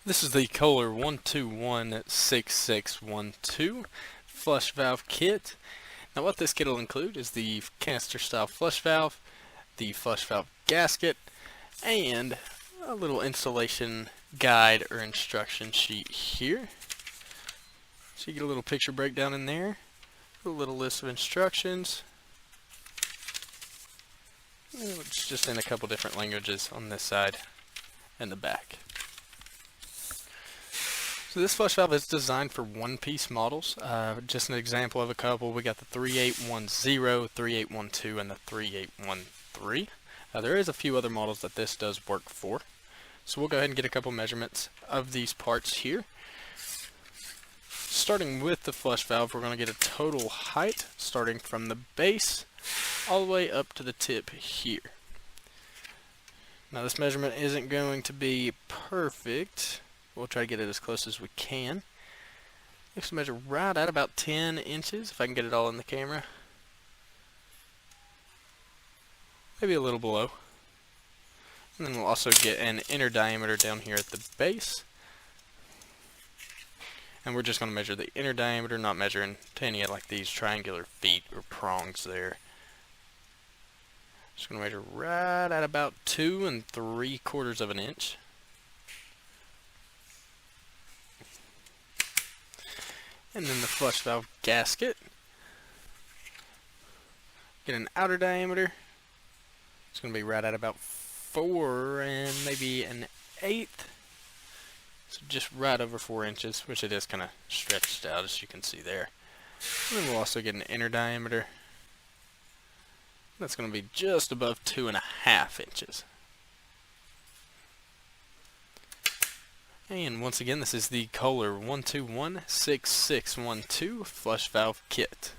This is the Kohler 1216612 flush valve kit. Now what this kit will include is the canister style flush valve, the flush valve gasket, and a little installation guide or instruction sheet here. So you get a little picture breakdown in there, a little list of instructions. It's just in a couple different languages on this side and the back. So this flush valve is designed for one-piece models. Just an example of a couple, we got the 3810, 3812, and the 3813. There is a few other models that this does work for. So we'll go ahead and get a couple measurements of these parts here. Starting with the flush valve, we're going to get a total height starting from the base all the way up to the tip here. Now this measurement isn't going to be perfect. We'll try to get it as close as we can. Let's measure right at about 10 inches, if I can get it all in the camera. Maybe a little below. And then we'll also get an inner diameter down here at the base. And we're just going to measure the inner diameter, not measuring to any of like these triangular feet or prongs there. Just going to measure right at about 2 3/4 of an inch. And then the flush valve gasket. Get an outer diameter. It's going to be right at about 4 1/8. So just right over 4 inches, which it is kind of stretched out as you can see there. And then we'll also get an inner diameter. That's going to be just above 2.5 inches. And once again, this is the Kohler 1216612 flush valve kit.